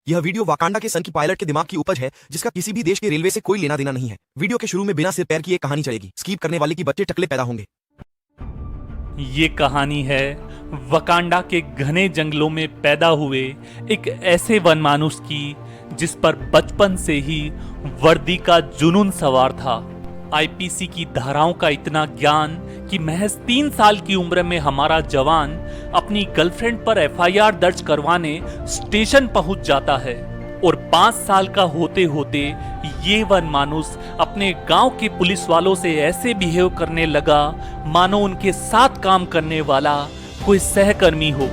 यह video Wakanda के सन की पायलट के दिमाग की उपज है, जिसका किसी भी देश के रेलवे से कोई लेना देना नहीं है। वीडियो के शुरू में बिना सिर पैर की एक कहानी चलेगी। स्कीप करने वाले की बच्चे टकले पैदा होंगे। ये कहानी है वकांडा के घने जंगलों में पैदा हुए एक ऐसे वनमानुष की जिस पर बचपन से ही वर्दी का जुनून सवार था। आईपीसी की धाराओं का इतना ज्ञान कि महज 3 साल की उम्र में हमारा जवान अपनी गर्लफ्रेंड पर एफआईआर दर्ज करवाने स्टेशन पहुंच जाता है और 5 साल का होते होते ये वनमानुष अपने गांव के पुलिस वालों से ऐसे बिहेव करने लगा मानो उनके साथ काम करने वाला कोई सहकर्मी हो।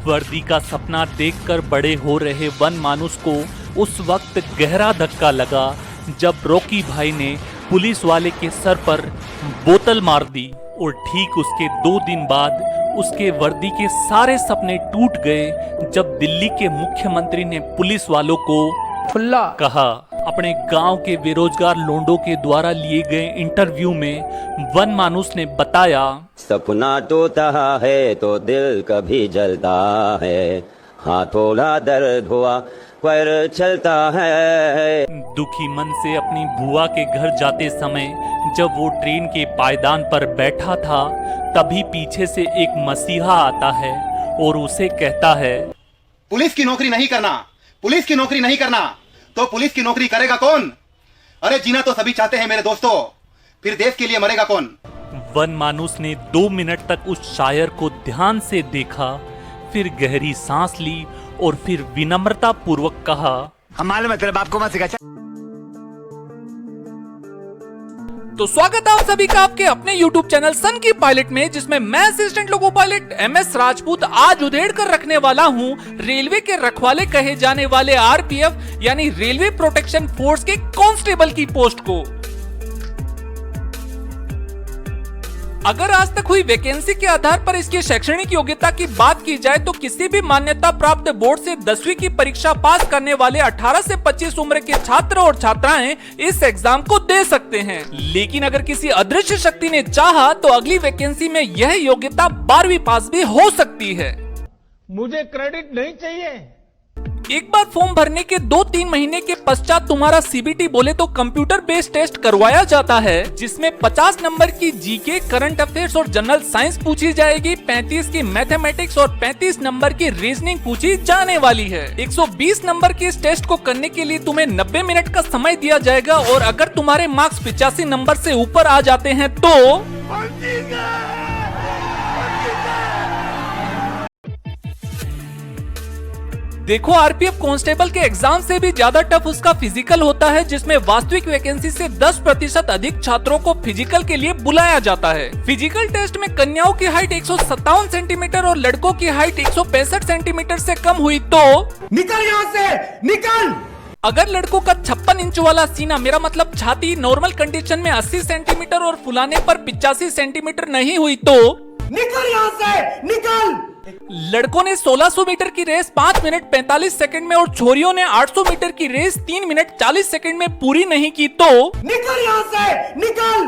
वर्दी का सपना देखकर बड़े हो रहे वनमानुष को उस वक्त गहरा धक्का लगा जब रॉकी भाई ने पुलिस वाले के सर पर बोतल मार दी और ठीक उसके 2 दिन बाद उसके वर्दी के सारे सपने टूट गए जब दिल्ली के मुख्यमंत्री ने पुलिस वालों को कहा। अपने गांव के बेरोजगार लोंडों के द्वारा लिए गए इंटरव्यू में वनमानुष ने बताया, सपना टूटा है तो दिल कभी जलता है, हाँ थोड़ा दर्द हुआ पर चलता है। दुखी मन से अपनी बुआ के घर जाते समय जब वो ट्रेन के पायदान पर बैठा था तभी पीछे से एक मसीहा आता है और उसे कहता है, पुलिस की नौकरी नहीं करना, पुलिस की नौकरी नहीं करना तो पुलिस की नौकरी करेगा कौन? अरे जीना तो सभी चाहते हैं मेरे दोस्तों, फिर देश के लिए मरेगा कौन? वनमानुष ने 2 मिनट तक उस शायर को ध्यान से देखा, फिर गहरी सांस ली और फिर विनम्रता पूर्वक कहा, हम मालूम है तेरे बाप को मत सिखा। तो स्वागत है आप सभी का आपके अपने YouTube चैनल सन की पायलट में, जिसमें मैं assistant loco pilot MS Rajput आज उधेड़ कर रखने वाला हूं रेलवे के रखवाले कहे जाने वाले RPF यानी रेलवे प्रोटेक्शन फोर्स के कांस्टेबल की पोस्ट को। अगर आज तक हुई वैकेंसी के आधार पर इसकी शैक्षणिक योग्यता की बात की जाए तो किसी भी मान्यता प्राप्त बोर्ड से 10वीं की परीक्षा पास करने वाले 18 से 25 उम्र के छात्र और छात्राएं इस एग्जाम को दे सकते हैं। लेकिन अगर किसी अदृश्य शक्ति ने चाहा तो अगली वैकेंसी में यह योग्यता 12वीं पास भी हो सकती है। मुझे क्रेडिट नहीं चाहिए। एक बार फॉर्म भरने के 2-3 महीने के पश्चात तुम्हारा CBT बोले तो कंप्यूटर बेस्ड टेस्ट करवाया जाता है, जिसमें 50 नंबर की जीके, करंट अफेयर्स और जनरल साइंस पूछी जाएगी, 35 की मैथमेटिक्स और 35 नंबर की रीजनिंग पूछी जाने वाली है। 120 नंबर के इस टेस्ट को करने के लिए तुम्हें 90 मिनट का समय दिया जाएगा और अगर तुम्हारे मार्क्स 85 नंबर से ऊपर आ जाते हैं तो देखो, आरपीएफ कांस्टेबल के एग्जाम से भी ज्यादा टफ उसका फिजिकल होता है, जिसमें वास्तविक वैकेंसी से 10% अधिक छात्रों को फिजिकल के लिए बुलाया जाता है। फिजिकल टेस्ट में कन्याओं की हाइट 157 सेंटीमीटर और लड़कों की हाइट 165 सेंटीमीटर से कम हुई तो निकल यहाँ से, निकल। अगर लड़कों का 56 इंच वाला सीना, मेरा मतलब छाती, नॉर्मल कंडीशन में 80 सेंटीमीटर और फुलाने पर 85 सेंटीमीटर नहीं हुई तो निकल यहाँ से, निकल। लड़कों ने 1600 मीटर की रेस 5 मिनट 45 सेकंड में और छोरियों ने 800 मीटर की रेस 3 मिनट 40 सेकंड में पूरी नहीं की तो निकल यहाँ से, निकल।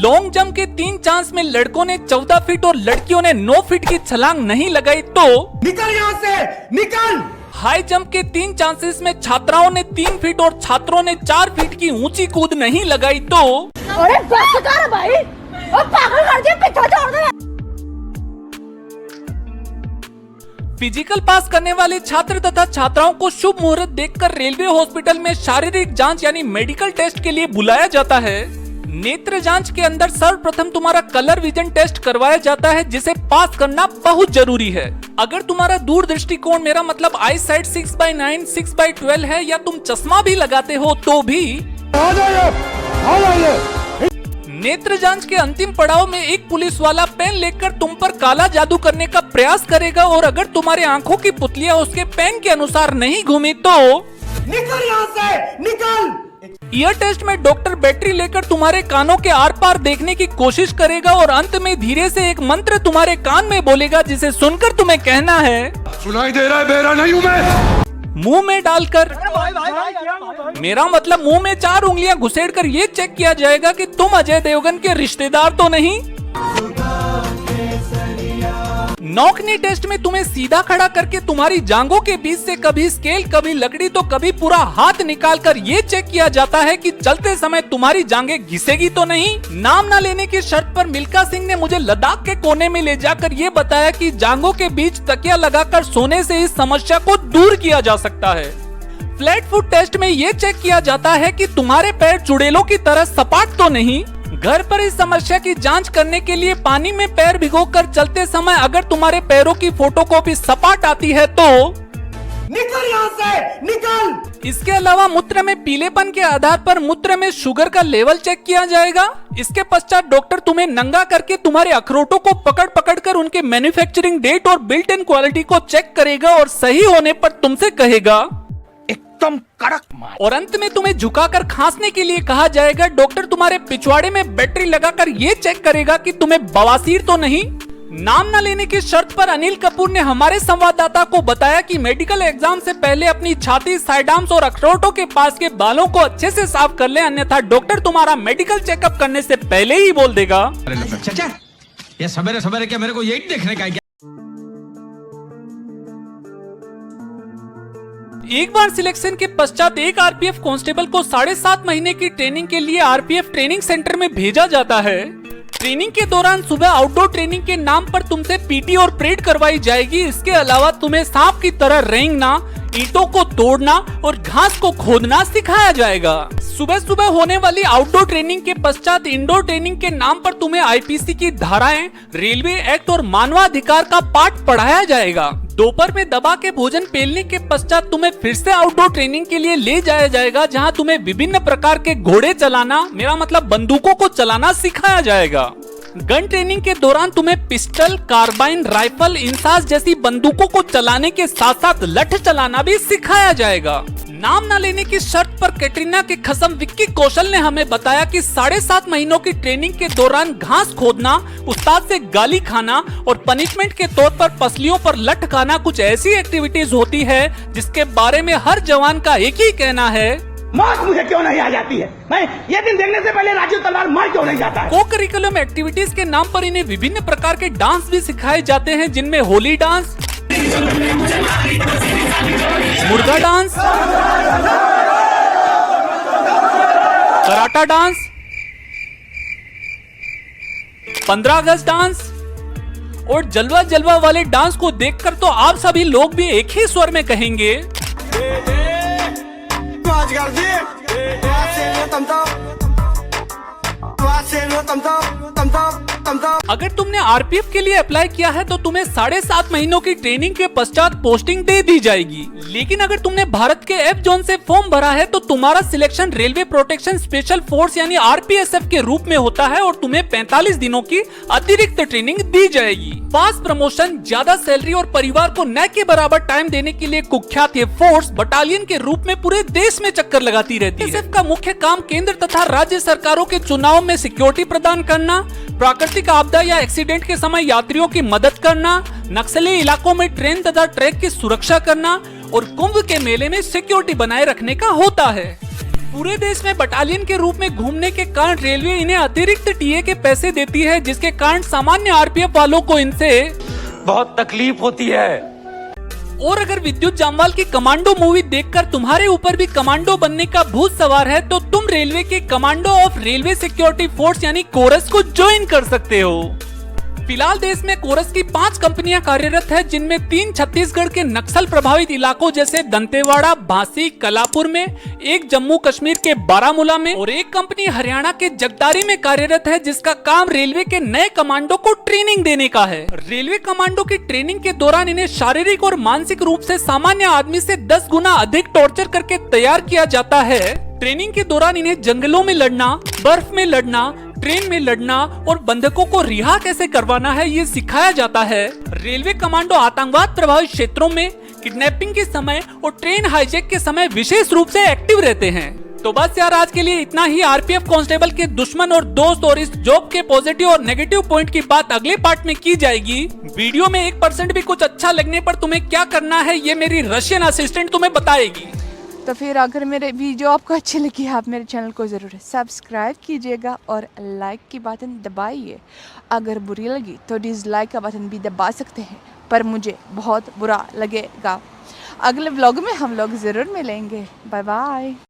लॉन्ग जंप के 3 चांस में लड़कों ने 14 फीट और लड़कियों ने 9 फीट की छलांग नहीं लगाई तो निकल यहाँ से, निकल। हाई जंप के 3 चांसेस में छात्राओं ने 3 फीट और छात्रों ने 4 फीट की ऊंची कूद नहीं लगाई तो अरे बस कर भाई, अब पागल कर दिया, पीछे छोड़ दे। फिजिकल पास करने वाले छात्र तथा छात्राओं को शुभ मुहूर्त देखकर रेलवे हॉस्पिटल में शारीरिक जांच यानी मेडिकल टेस्ट के लिए बुलाया जाता है। नेत्र जांच के अंदर सर्वप्रथम तुम्हारा कलर विजन टेस्ट करवाया जाता है, जिसे पास करना बहुत जरूरी है। अगर तुम्हारा दूर दृष्टिकोण, मेरा मतलब आई साइट 6/9, 6/12 है या तुम चश्मा भी लगाते हो तो भी नेत्र जांच के अंतिम पड़ाव में एक पुलिस वाला पेन लेकर तुम पर काला जादू करने का प्रयास करेगा और अगर तुम्हारे आंखों की पुतलियां उसके पेन के अनुसार नहीं घूमी तो निकल यहाँ से, निकल। ईयर टेस्ट में डॉक्टर बैटरी लेकर तुम्हारे कानों के आर पार देखने की कोशिश करेगा और अंत में धीरे से एक मंत्र तुम्हारे कान में बोलेगा, जिसे सुनकर तुम्हें कहना है, सुनाई दे रहा है, बेरा नहीं हूँ मैं। मुंह में डालकर, मेरा मतलब मुंह में 4 उंगलियां घुसेड़कर ये चेक किया जाएगा कि तुम अजय देवगन के रिश्तेदार तो नहीं। नौकनी टेस्ट में तुम्हें सीधा खड़ा करके तुम्हारी जांघों के बीच से कभी स्केल, कभी लकड़ी तो कभी पूरा हाथ निकालकर ये चेक किया जाता है कि चलते समय तुम्हारी जांघें घिसेगी तो नहीं। नाम न लेने की शर्त पर मिल्खा सिंह ने मुझे लद्दाख के कोने में ले जाकर ये बताया कि जांघों के बीच तकिया लगाकर सोने से इस समस्या को दूर किया जा सकता है। फ्लैट फुट टेस्ट में ये चेक किया जाता है कि तुम्हारे पैर चुड़ैलों की तरह सपाट तो नहीं। घर पर इस समस्या की जांच करने के लिए पानी में पैर भिगोकर चलते समय अगर तुम्हारे पैरों की फोटोकॉपी सपाट आती है तो निकल यहाँ से, निकल। इसके अलावा मूत्र में पीलेपन के आधार पर मूत्र में शुगर का लेवल चेक किया जाएगा। इसके पश्चात डॉक्टर तुम्हें नंगा करके तुम्हारे अखरोटों को पकड़ पकड़ कर उनके मैन्युफैक्चरिंग डेट और बिल्ट इन क्वालिटी को चेक करेगा और सही होने पर तुमसे कहेगा एकदम कड़क मार। और अंत में तुम्हें झुकाकर खांसने के लिए कहा जाएगा। डॉक्टर तुम्हारे पिछवाड़े में बैटरी लगाकर ये चेक करेगा कि तुम्हें बवासीर तो नहीं। नाम न लेने की शर्त पर अनिल कपूर ने हमारे संवाददाता को बताया कि मेडिकल एग्जाम से पहले अपनी छाती, साइडार्म्स और अखरोटों के पास के बालों को अच्छे से साफ कर ले, अन्यथा डॉक्टर तुम्हारा मेडिकल चेकअप करने से पहले ही बोल देगा। चाचा, ये सवेरे सवेरे क्या मेरे को यही देखने का है? एक बार सिलेक्शन के पश्चात एक आरपीएफ कांस्टेबल को 7.5 महीने की ट्रेनिंग के लिए आरपीएफ ट्रेनिंग सेंटर में भेजा जाता है। ट्रेनिंग के दौरान सुबह आउटडोर ट्रेनिंग के नाम पर तुमसे पीटी और परेड करवाई जाएगी। इसके अलावा तुम्हें सांप की तरह रेंगना, ईंटों को तोड़ना और घास को खोदना सिखाया जाएगा। सुबह सुबह होने वाली आउटडोर ट्रेनिंग के पश्चात इंडोर ट्रेनिंग के नाम पर तुम्हें आईपीसी की धाराएं, रेलवे एक्ट और मानवाधिकार का पाठ पढ़ाया जाएगा। दोपहर में दबा के भोजन पेलने के पश्चात तुम्हें फिर से आउटडोर ट्रेनिंग के लिए ले जाया जाएगा, जहां तुम्हें विभिन्न प्रकार के घोड़े चलाना, मेरा मतलब बंदूकों को चलाना सिखाया जाएगा। गन ट्रेनिंग के दौरान तुम्हें पिस्टल, कार्बाइन, राइफल, इंसास जैसी बंदूकों को चलाने के साथ साथ लठ चलाना भी सिखाया जाएगा। नाम न लेने की शर्त पर कैटरीना के खसम विक्की कौशल ने हमें बताया कि 7.5 महीनों की ट्रेनिंग के दौरान घास खोदना, उस्ताद से गाली खाना और पनिशमेंट के तौर पर पसलियों पर लठ खाना कुछ ऐसी एक्टिविटीज होती है जिसके बारे में हर जवान का एक ही कहना है, मौत मुझे क्यों नहीं आ जाती है? मैं ये दिन देखने से पहले राजू तलवार मर क्यों नहीं जाता है? को करिकुलम एक्टिविटीज के नाम पर इन्हें विभिन्न प्रकार के डांस भी सिखाए जाते हैं, जिनमें होली डांस, मुर्गा डांस, कराटा डांस, 15 अगस्त डांस और जलवा जलवा वाले डांस को देखकर तो आप सभी लोग भी एक ही स्वर में कहेंगे, अगर तुमने आरपीएफ के लिए अप्लाई किया है तो तुम्हें 7.5 महीनों की ट्रेनिंग के पश्चात पोस्टिंग दे दी जाएगी। लेकिन अगर तुमने भारत के एफ जोन से फॉर्म भरा है तो तुम्हारा selection railway protection special force यानी आरपीएसएफ के रूप में होता है और तुम्हें 45 दिनों की अतिरिक्त ट्रेनिंग दी जाएगी। फास्ट प्रमोशन, ज्यादा सैलरी और परिवार को न के बराबर टाइम देने के लिए कुख्यात ये फोर्स बटालियन के रूप में पूरे देश में चक्कर लगाती रहती है। एसएफ का मुख्य काम केंद्र तथा राज्य सरकारों के चुनाव में सिक्योरिटी प्रदान करना, प्राकृतिक आपदा या एक्सीडेंट के समय यात्रियों की मदद करना, नक्सली इलाकों में ट्रेन तथा ट्रैक की सुरक्षा करना और कुंभ के मेले में सिक्योरिटी बनाए रखने का होता है। पूरे देश में बटालियन के रूप में घूमने के कारण रेलवे इन्हें अतिरिक्त टीए के पैसे देती है, जिसके कारण सामान्य आरपीएफ वालों को इनसे बहुत तकलीफ होती है। और अगर विद्युत जामवाल की कमांडो मूवी देखकर तुम्हारे ऊपर भी कमांडो बनने का भूत सवार है तो तुम रेलवे के commando of railway security force यानी कोरस को ज्वाइन कर सकते हो। फिलहाल देश में कोरस की 5 कंपनियां कार्यरत है, जिनमें 3 छत्तीसगढ़ के नक्सल प्रभावित इलाकों जैसे दंतेवाड़ा, भांसी, कलापुर में, एक जम्मू कश्मीर के बारामूला में और एक कंपनी हरियाणा के जगदारी में कार्यरत है, जिसका काम रेलवे के नए कमांडो को ट्रेनिंग देने का है। रेलवे कमांडो की ट्रेनिंग के दौरान इन्हें शारीरिक और मानसिक रूप से सामान्य आदमी से 10 गुना अधिक टॉर्चर करके तैयार किया जाता है। ट्रेनिंग के दौरान इन्हें जंगलों में लड़ना, बर्फ में लड़ना, ट्रेन में लड़ना और बंधकों को रिहा कैसे करवाना है ये सिखाया जाता है। रेलवे कमांडो आतंकवाद प्रभावित क्षेत्रों में किडनैपिंग के समय और ट्रेन हाईजैक के समय विशेष रूप से एक्टिव रहते हैं। तो बस यार आज के लिए इतना ही। आरपीएफ कांस्टेबल के दुश्मन और दोस्त और इस जॉब के पॉजिटिव और नेगेटिव पॉइंट की बात अगले पार्ट में की जाएगी। वीडियो में 1% भी कुछ अच्छा लगने पर तुम्हें क्या करना है ये मेरी रशियन असिस्टेंट तुम्हें बताएगी। तो फिर अगर मेरे वीडियो आपको अच्छी लगी आप मेरे चैनल को ज़रूर सब्सक्राइब कीजिएगा और लाइक की बटन दबाइए। अगर बुरी लगी तो डिसलाइक का बटन भी दबा सकते हैं, पर मुझे बहुत बुरा लगेगा। अगले व्लॉग में हम लोग ज़रूर मिलेंगे। Bye bye.